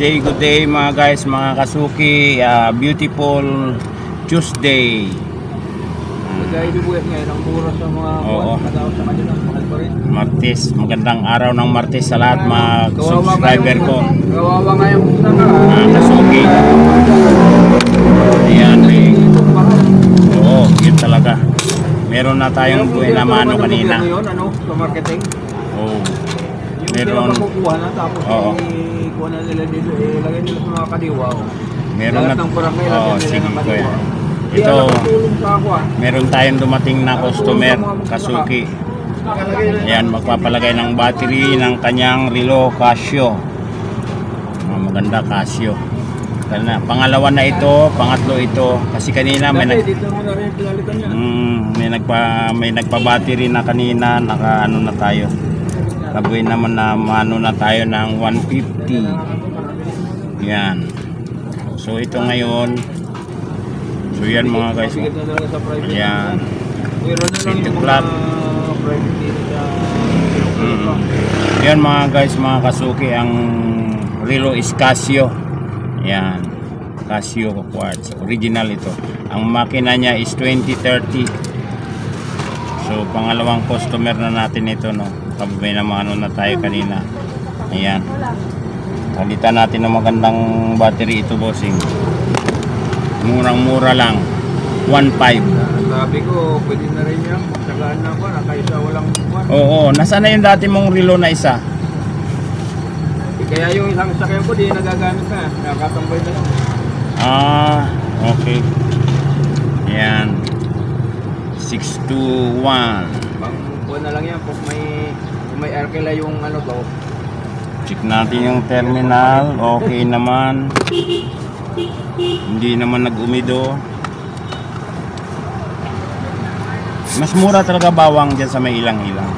good day mga guys, mga kasuki. Beautiful Tuesday. Kaya ibubuhat ngayon ang mura sa mga nagaw sa kanila, mahal pa rin. Martes, magandang araw ng Martes sa lahat mga subscriber ko. Kawawa nga yung sana. Kasuki. Ayan eh. Oo, yun talaga. Meron na tayong buena mano kanina. Sa marketing. Oo. Meron. Kukuha na tapos kuha na nila dito, lagay nila sa mga kadiwa. Meron na. Oo, sige ko yan. Ito, meron tayong dumating na customer, Kasuki. Ayan, magpapalagay ng battery ng kanyang relo Casio. Maganda Casio. Pangalawa na ito, pangatlo ito. Kasi kanina may may nagpa-battery na kanina, naka-ano na tayo. Kabuin naman na mano na tayo ng 150. Yan. So ito ngayon. So yan mga guys. Yan. City Club. Yan mga guys, mga kasuki, ang relo is Casio. Yan. Casio quartz. Original ito. Ang makina niya is 2030. So pangalawang customer na natin ito, no. May naman ano na tayo kanina. Ayan. Palitan natin ng magandang battery ito, bossing. Murang-mura lang. 1.5. Sabi ko, pwede na rin yan. Magsagaan na ako, nakaisa walang buwan. Oo, nasaan na yung dati mong relo na isa? Kaya yung isang sakyan ko, di nagagamit na. Nakatambay na lang. Okay. Ayan. 621. Pang buwan na lang yan. Kung may arkela yung ano to. Check natin yung terminal. Okay naman. Hindi naman nag-umido. Mas mura talaga bawang dyan sa may ilang-ilang.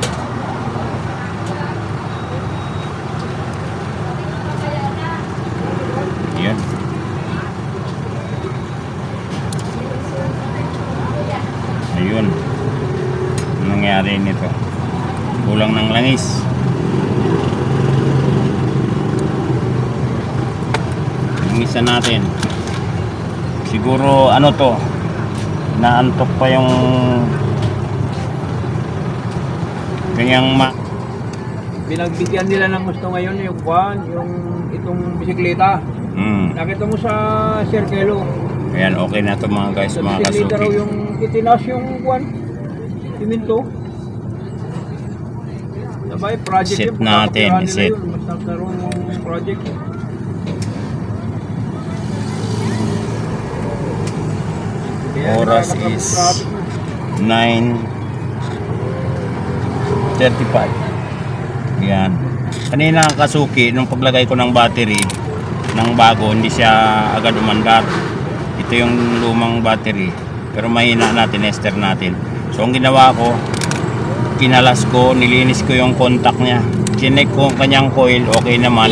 Yan. Ayun. Anong nangyari nito? Kulang ng langis. Langisan natin. Siguro ano to, naantok pa yung kanyang Pinagbigyan nila ng gusto ngayon yung buwan, yung itong bisikleta. Nakita mo sa Circelo. Ayan, okay na to mga guys, mga bisikleta raw kasuki. yung itinaas yung buwan. Siminto. Sabay, project Set yun. natin, set. Basta karoon yung project. Oras is 9:35. Yan. Kanina kasuki, nung paglagay ko ng battery ng bago, hindi siya agad umandar. Ito yung lumang battery. Pero mahina na, tinester natin. So ang ginawa ko, kinalas ko, nilinis ko yung contact niya. Chinek ko ang kanyang coil, okay naman.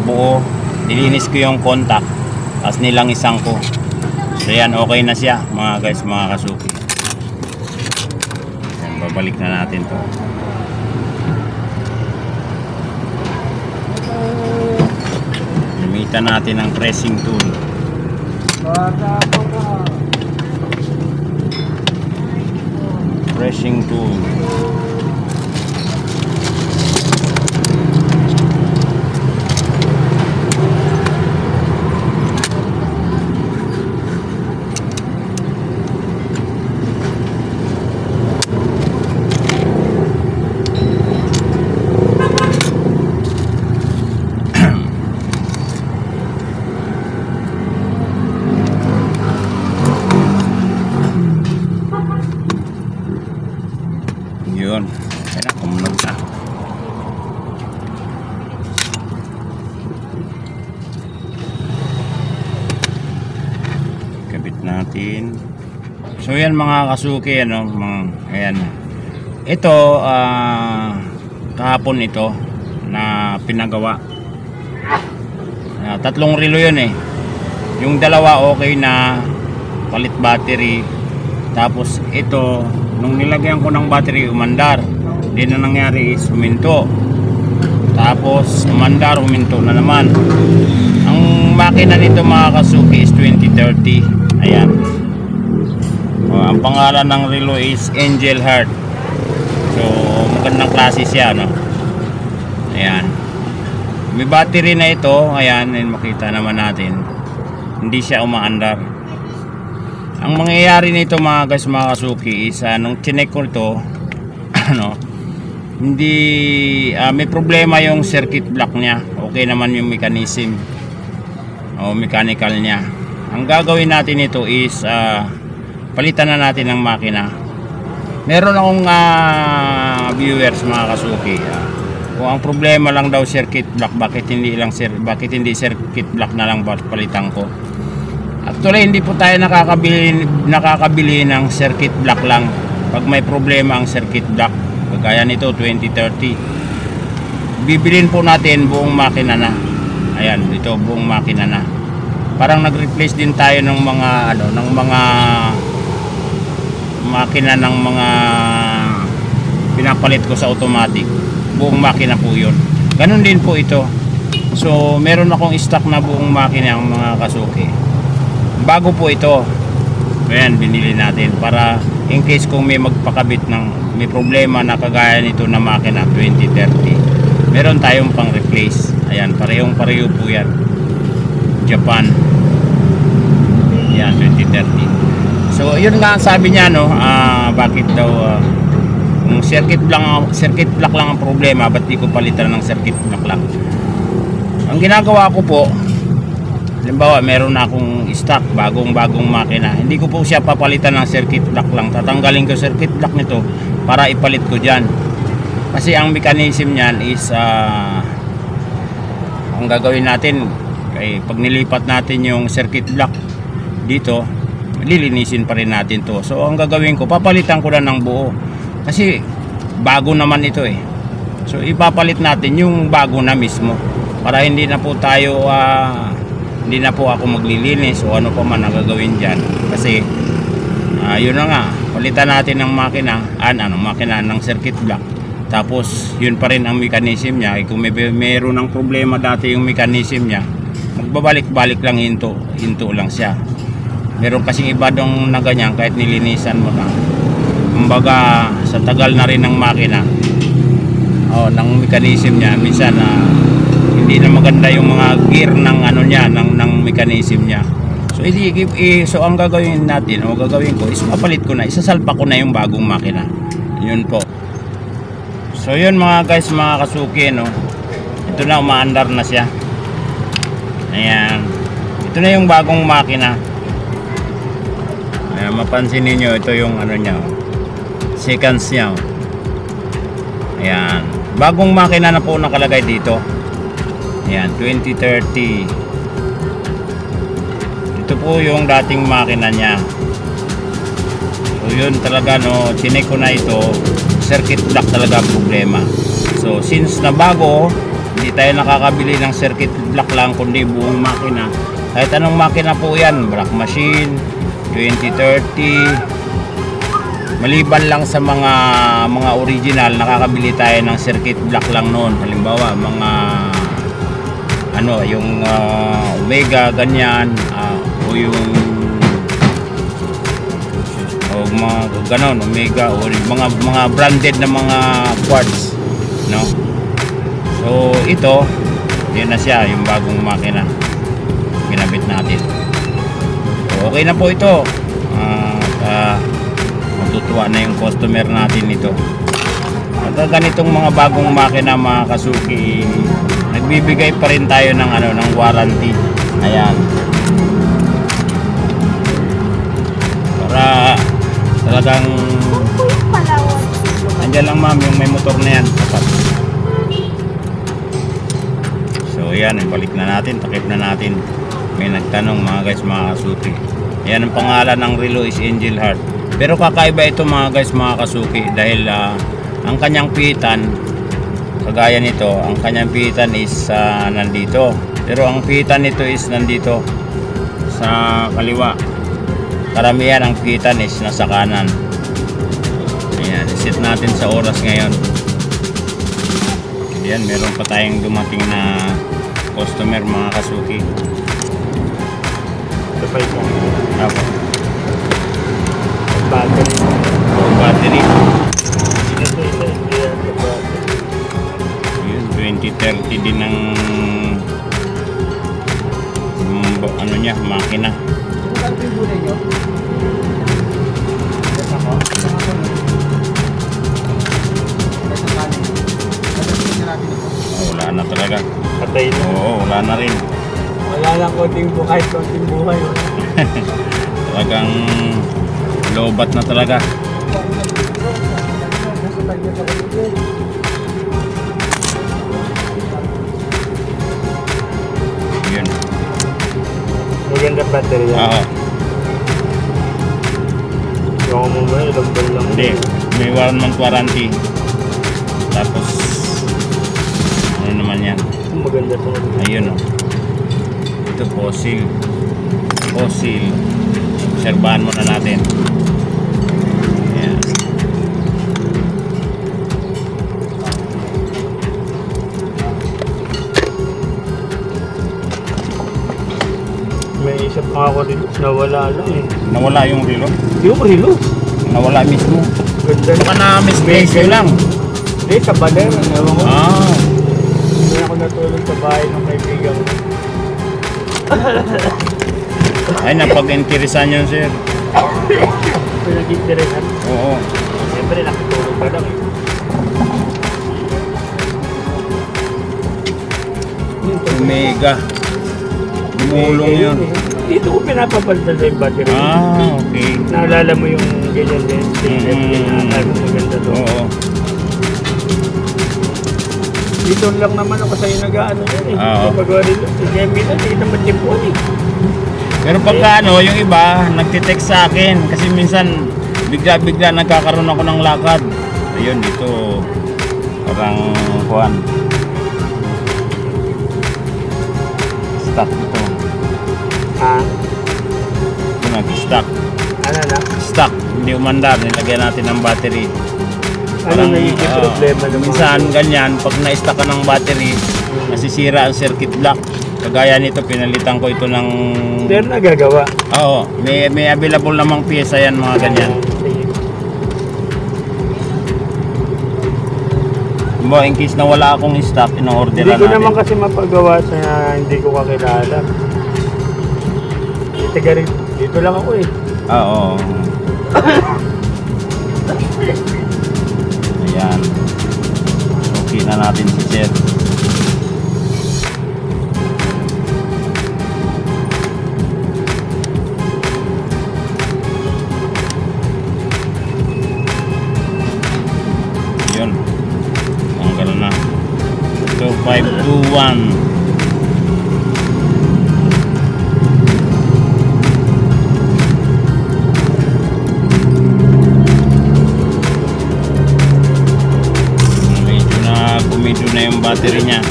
Buo. Nilinis ko yung contact. Tapos nilangisan ko. So yan, okay na siya mga guys, mga kasuki. Yan, babalik na natin to. Gamitan natin ang pressing tool. Pressing tool. Yun. Kaya na, kumunod na. Kabit natin. So yan mga kasuki, ano, ayan. Ito, kahapon ito na pinagawa. Tatlong relo yun eh. Yung dalawa okay na, palit battery. Tapos ito, nung nilagyan ko ng battery, umandar. Hindi na nangyari is huminto. tapos umandar, huminto na naman. Ang makina nito mga kasuki is 2030. Ayan. Ang pangalan ng relo is Angel Heart. So magandang klase siya, no? Ayan. May battery na ito. Ayan, makita naman natin. Hindi siya umaandar. Ang mangyayari nito mga guys, mga kasuki is nung chinek ko ito, ano, hindi may problema yung circuit block niya. Okay naman yung mechanism o mechanical niya. Ang gagawin natin ito is palitan na natin ng makina. Meron akong viewers mga kasuki, kung ang problema lang daw circuit block, bakit hindi circuit block na lang palitan ko. Actually hindi po tayo nakakabili ng circuit block lang pag may problema ang circuit block. Kagaya nito 2030, bibilin po natin buong makina na. Ayan, ito buong makina na. Parang nag-replace din tayo ng mga ng mga makina ng mga pinapalit ko sa automatic. Buong makina po yun. Ganun din po ito. So meron akong stock na buong makina ang mga kasuki. Bago po ito. Ayan, binili natin para in case kung may magpakabit ng may problema na kagaya nito na makina 2030, meron tayong pang replace. Ayan, pareho po yan. Japan. Ayan, 2030. So yun nga sabi niya, no, bakit daw kung circuit block lang ang problema, ba't di ko palitan ng circuit block lang. Ang ginagawa ko po, halimbawa meron na akong stock bagong makina, hindi ko po siya papalitan ng circuit block lang. Tatanggalin ko circuit block nito para ipalit ko dyan. Kasi ang mechanism niyan is ang gagawin natin ay pag nilipat natin yung circuit block dito, lilinisin pa rin natin to. So ang gagawin ko, papalitan ko na ng buo kasi bago naman ito eh. So ipapalit natin yung bago na mismo para hindi na po tayo hindi na po ako maglilinis o ano pa man ang gagawin dyan. Kasi yun na nga, palitan natin ng makina ng circuit block. Tapos yun pa rin ang mechanism niya. Kung mayroon ng problema dati yung mechanism niya, magbabalik-balik lang, hinto lang siya. Meron kasing iba dong na ganyan, kahit nilinisan mo na, kumbaga sa tagal na rin ng makina ng mechanism niya, minsan hindi na maganda yung mga gear ng ng mechanism niya. So so ang gagawin natin o gagawin ko is mapalit ko na, isasalpa ko na yung bagong makina. Yun po. So yun mga guys, mga kasuki, no, ito na, umaandar na siya. Ayan, ito na yung bagong makina. Ayan, mapansin niyo ito yung niya, seconds niya. Ayan, bagong makina na po nakalagay dito. Ayan, 2030. Ito po yung dating makina niya. So yun talaga, no, chinek ko na ito, circuit block talaga ang problema. So since na bago, hindi tayo nakakabili ng circuit block lang kundi buong makina. Kahit anong makina po yan, black machine 2030, maliban lang sa mga original, nakakabili tayo ng circuit block lang noon. Halimbawa mga yung Omega ganyan, o yung mga ganon, Omega o mga branded na mga quartz, no. So ito, yun na siya, yung bagong makina ginamit natin. So okay na po ito. Matutuwa na yung customer natin nito. At ganitong mga bagong makina mga kasuki, nagbibigay pa rin tayo ng ng warranty. Ayan, para talagang andyan lang ma'am yung may motor na yan, sapat. So yan, ibalik na natin, takip na natin. May nagtanong mga guys, mga kasuki. Yan ang pangalan ng relo is Angel Heart. Pero kakaiba ito mga guys, mga kasuki, dahil ang kanyang pihitan, kagaya nito, ang kanyang pihitan is nandito. Pero ang pihitan nito is nandito sa kaliwa. Karamihan ang pihitan is nasa kanan. Ayan, iset natin sa oras ngayon. Yan, meron pa tayong dumating na customer mga kasuki. Ito pa ito. Apo. Battery. Battery. Ito, hindi yan. Yun, 2030 din ang ano niya, makina. Ano yung gulay nyo? Oh, wala na talaga. Patay na. Oo, wala na rin. Wala lang konting buhay, konting buhay. Talagang lobat na talaga. Yun. Maganda battery yan. Oo. Yung mo ba, ilang buwan lang. Hindi, may 1 month warranty. Tapos ano naman yan? Maganda ito. Ayun, oh. Ito fossil. Fossil. Obserbahan muna natin. Ayan. May isa pa ako dito. Nawala lang eh. Nawala yung relo. Yung relo. Nawala mismo. Ganda. Baka na-misplace lang. Hindi, sa baler. Ewan ko. Ah. Hindi ako natulog sa bahay ng kaibigan ko. Ay, napag-interesan yun, sir. Pinag-interesan. Oo. Siyempre, nakitulog pa lang eh. Omega. Gumulong yun. Dito ko pinapapalitan sa yung battery. Ah, okay. Naalala mo yung ganyan din. Ay, maganda to. Oo. Dito lang naman ako sa'yo nag-ano yan eh. Oo. Kapag rin, sige, minsan hindi naman timpon eh. Pero pagka ano, yung iba, nagtitext sa akin. Kasi minsan, bigla-bigla nagkakaroon ako ng lakad. Ayun, dito, parang kuhan. Stuck ito. Ah, Ito nag-stuck. ano na? Stuck. Hindi umandar. Nilagyan natin ng battery. Ano nagiging problema ng mga- minsan ganyan, pag na-stuck ka ng battery, nasisira ang circuit block. Kagaya nito, pinalitan ko ito ng... Pero nagagawa. Oo, may available namang pyesa yan, mga ganyan. Sige. In case na wala akong stock, ino-order Hindi ko natin. naman kasi mapagawa sa hindi ko kakilala. Taga rin, dito lang ako eh. Oo. Ayan. Okay na natin si Sir. Yun. Tanggal na. So, 521. Medyo na yung battery niya.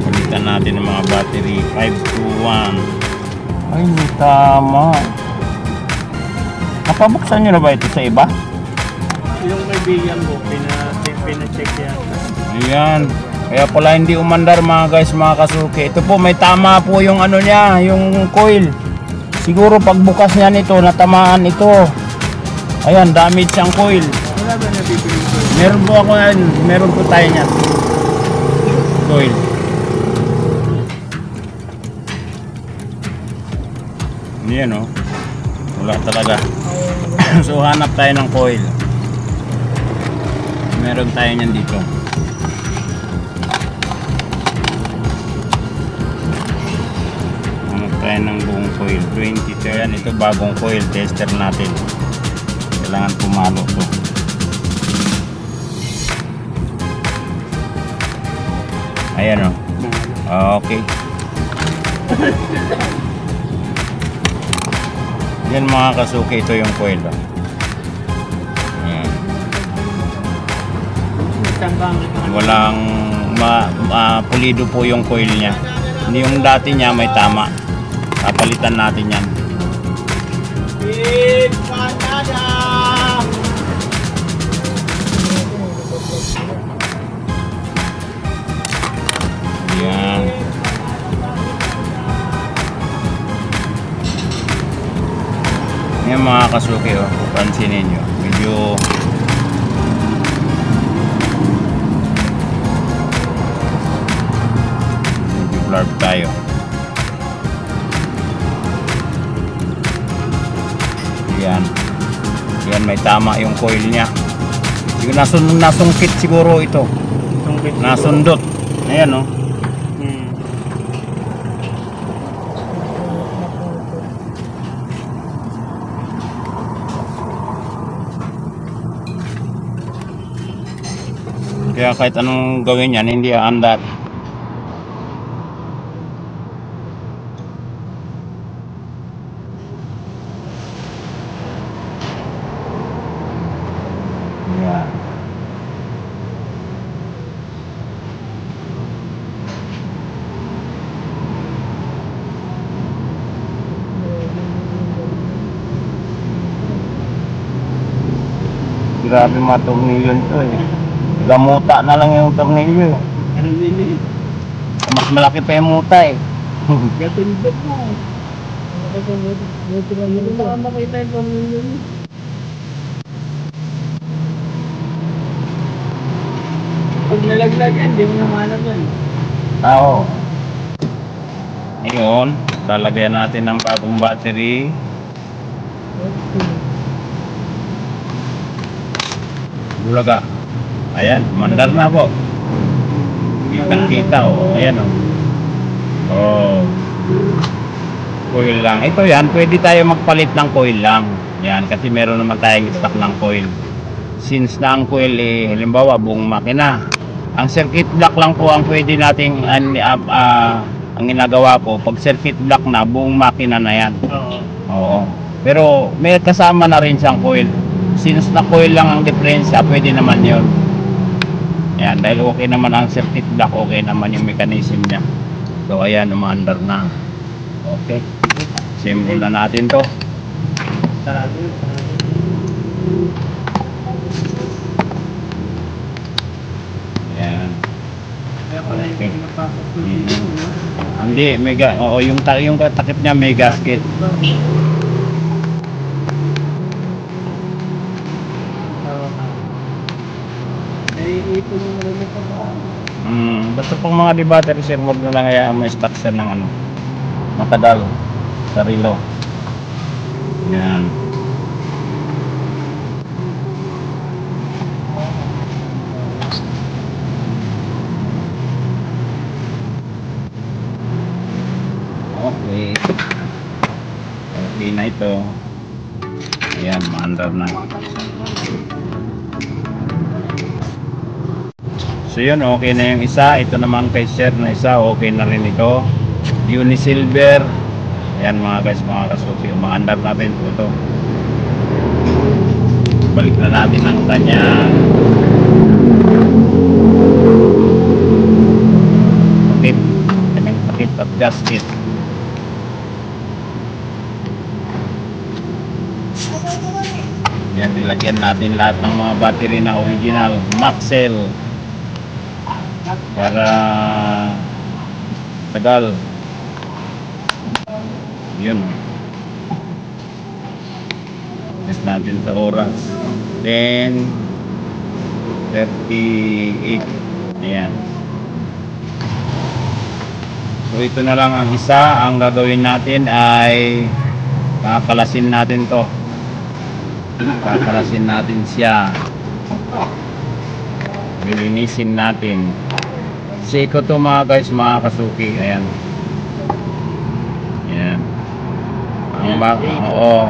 Palitan natin ng mga battery. 521. Ay, may tama. Napabuksan nyo na ba ito sa iba? Yung kaibigan mo, pina-check yan. Ayan. Kaya pala hindi umandar mga guys, mga kasuki. Ito po, may tama po yung ano niya, yung coil. Siguro pagbukas niya nito, natamaan ito. Ayan, damage ang coil. Wala ba nabibili ko? Meron po ako yan. Meron po tayo niyan. Coil. Yan o. Wala talaga. So hanap tayo ng coil. Meron tayo niyan dito. Hanap tayo ng buong coil. 22 yan. Ito bagong coil. Tester natin. Kailangan pumalo to. Ayan o. Okay. Yan mga kasuki, ito yung coil. Ayan. Walang pulido po yung coil niya. Hindi yung dati niya may tama. Kapalitan natin yan. Yan. Yan mga kasuki, oh, kung pansinin nyo, medyo blurb tayo. Yan. Yan, may tama yung coil niya. Yung nasungkit siguro ito. Nasundot. Ayan, oh. Kaya kahit anong gawin yan, hindi aandat. Yan. Grabe mga tornilyo nito eh. Gamuta na lang yung tornilyo eh. Mas malaki pa yung muta eh. Gatundot mo. Hindi na makita yung tornilyo niya. Pag nalaglag yan, hindi mo namanap yan. Oo. Ngayon, lalagyan natin ng bagong battery. Bulaga. Ayan, mandar na po. Kitang-kita oh. Ayan oh. Oh. Coil lang. Ito yan, pwede tayo magpalit ng coil lang. Yan, kasi meron naman tayong stock ng coil. Since na ang coil eh, halimbawa buong makina. Ang circuit block lang po ang pwede nating ang ginagawa ko. Pag circuit block na, buong makina na yan. Oo. Pero may kasama na rin siyang coil. Since na coil lang ang diferensya, pwede naman yun. Ayan, dahil okay naman ang circuit block, okay naman yung mechanism niya. So ayan, umaandar na. Okay. Simulan natin to. Ayan. Okay. Hindi, oo, yung takip niya may gasket. Basta pang mga di-battery sir, wag na lang kaya may stock sir ng ano, matagal sa relo. Yan. Okay. Okay na ito. Ayan, maandar na. So yun, okay na yung isa. Ito naman kay sir na isa, okay na rin ito. Unisilver. Ayan mga guys, mga kasuki, umaandar natin po ito. Balik na natin ang kanyang takip. Kanyang takip at gasket. Yan, nilagyan natin lahat ng mga battery na original Maxell para tagal. Yun, test natin sa oras 10:38. Ayan. So ito na lang ang isa. Ang gagawin natin ay kakalasin natin to. Kakalasin natin siya. Lilinisin natin. Siko to mga guys, mga kasuki. Ayan. Ayan. Oo.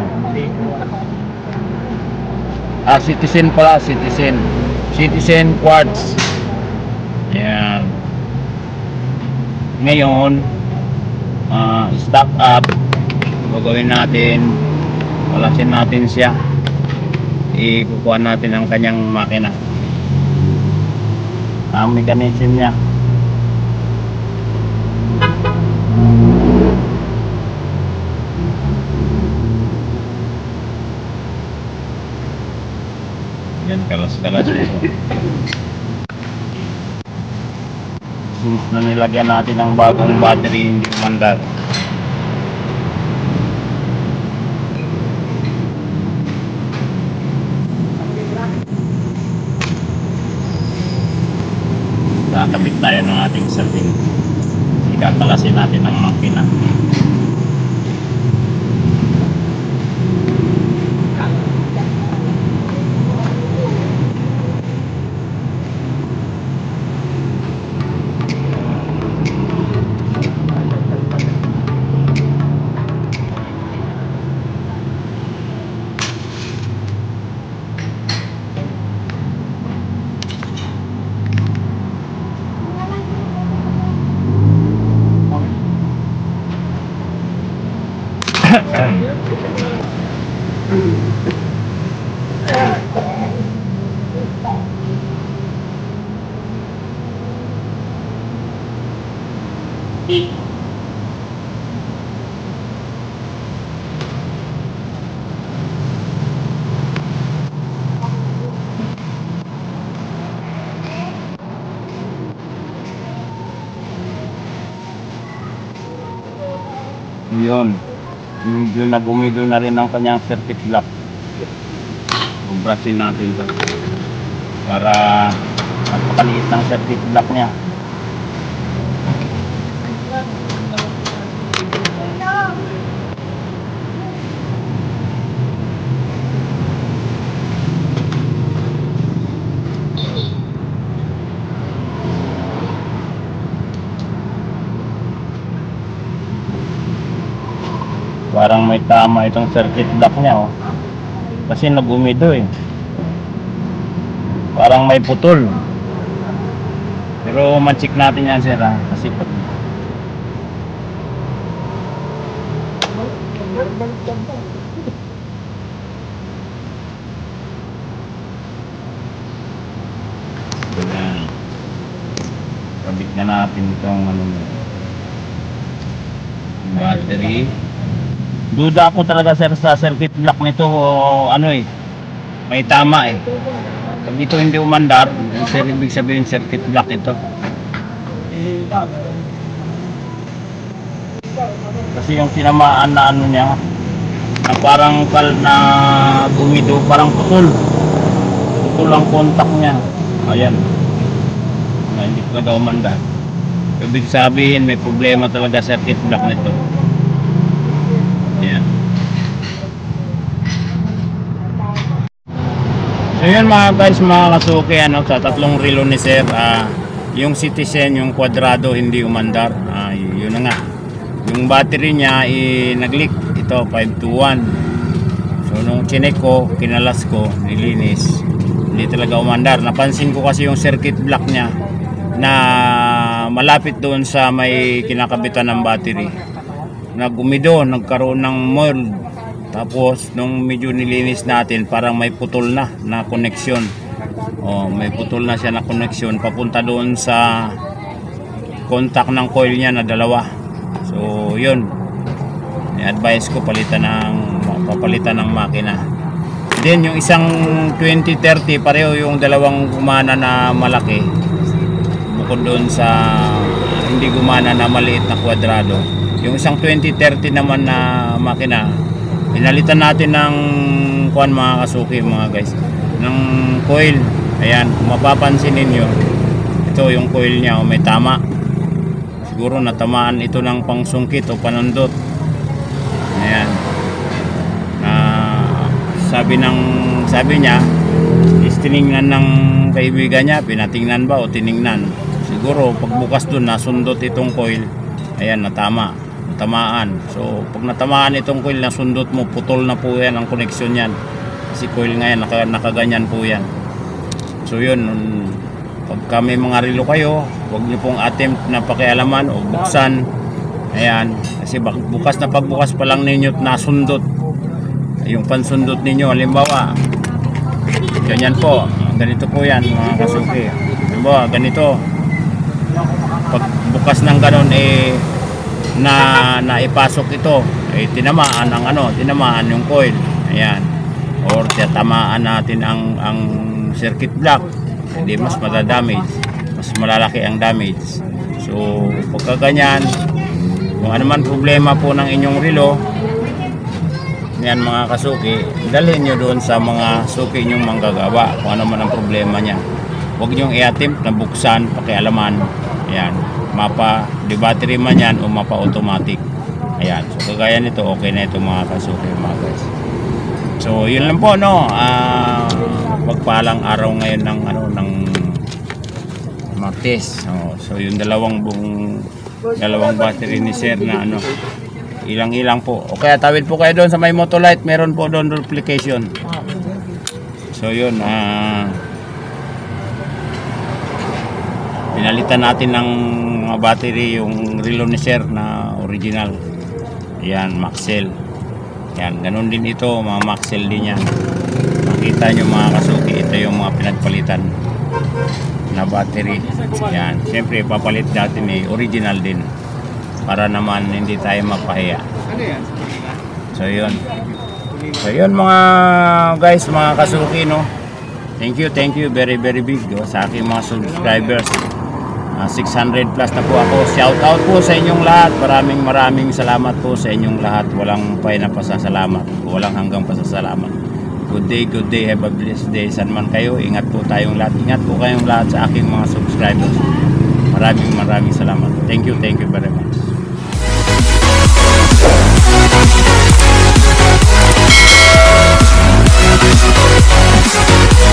Citizen pala, Citizen quartz. Ayan. Ngayon, stock up. Gagawin natin, walasin natin siya. Ikukuha natin ang kanyang makina. Ang mechanism niya. Yan, kalas-kalas ito. na nilagyan natin ng bagong battery, hindi umandar. Kakabit tayo ng ating salamin. Ikakalasin natin ang makina. Yun. Yung nagumido na rin ang kanyang circuit block. Ubrasin natin ito. Para magpakaliit ng circuit block niya. Parang may tama itong circuit block niya, oh. Kasi nagumido eh. Parang may putol. Pero ma-check natin yan, sir, ha? Kasi pag ayan. Kabit na natin itong ano, battery. Duda ako talaga, sir, sa circuit block nito, o ano eh, may tama eh. Pag dito hindi umandar, sir, ibig sabihin circuit block ito. Kasi yung tinamaan na ano niya, na parang na bumido, parang putol ang contact niya. Ayan, na hindi talaga umandar. Ibig sabihin may problema talaga circuit block nito. Ayan. So yun mga guys, mga kasuki, ano, sa tatlong relo ni sir, yung Citizen, yung Quadrado hindi umandar. Yun na nga, yung battery niya nag-leak. Ito 521. So nung chinek ko, kinalas ko, nilinis, hindi talaga umandar. Napansin ko kasi yung circuit block niya na malapit doon sa may kinakabitan ng battery, nagumido, nagkaroon ng mold. Tapos nung medyo nilinis natin, parang may putol na connection. May putol na siya na connection papunta doon sa contact ng coil niya na dalawa. So yun, i-advise ko papalitan ng makina. Then yung isang 2030, pareho yung dalawang gumana na malaki, bukod doon sa hindi gumana na maliit na Quadrado. Yung isang 2030 naman na makina, pinalitan natin ng mga kasuki, mga guys, ng coil. Ayan, kung mapapansin ninyo, ito yung coil niya, may tama. Siguro natamaan ito ng pangsungkit o panundot. Ayan. Sabi niya, is tiningnan ng kaibigan niya, pinatingnan ba o tiningnan. Siguro pagbukas doon nasundot itong coil. Ayan, natamaan. So pag natamaan itong coil, nasundot mo, putol na po yan ang connection yan. Kasi coil nga yan, nakaganyan po yan. So yun, pag kami mga relo kayo, huwag niyo pong attempt na pakialaman o buksan. Ayan, kasi pagbukas pa lang ninyo at nasundot yung pansundot ninyo. Halimbawa, ganyan po, ganito po yan mga kasuki. Halimbawa, ganito, pagbukas ng ganon na ipasok ito, tinamaan yung coil. Ayan, or tatamaan natin ang circuit block, hindi mas madadamage, mas malalaki ang damage. So pagka ganyan, kung ano man problema po ng inyong relo, yan mga kasuki, dalhin nyo doon sa mga suki nyong manggagawa kung ano man ang problema niya. Huwag nyong i-attempt na buksan, pakialaman. Ayan, mapa di battery man yan o mapa automatic. Ayan, so kagaya nito, okay na ito mga kasuki mga guys. So yun lang po, no. Magpalang araw ngayon ng Martes. So yung dalawang battery ni sir na ilang-ilang po. O kaya tawid po kayo doon sa may Motolite, meron po doon duplication. So yun, pinalitan natin ng mga battery yung relo ni sir na original. Yan, Maxell. Yan, ganun din ito, mga Maxell din yan. Makita nyo mga kasuki, ito yung mga pinagpalitan na battery. Yan, siyempre papalit natin original din para naman hindi tayo mapahiya. So yun mga guys, mga kasuki, no. Thank you very big sa aking mga subscribers. 600 plus na po ako. Shout out po sa inyong lahat. Maraming salamat po sa inyong lahat. Walang pay na pasasalamat, walang hanggang pasasalamat. Good day, have a blessed day. Saan man kayo, ingat po tayong lahat. Ingat po kayong lahat sa aking mga subscribers. Maraming salamat. Thank you very much.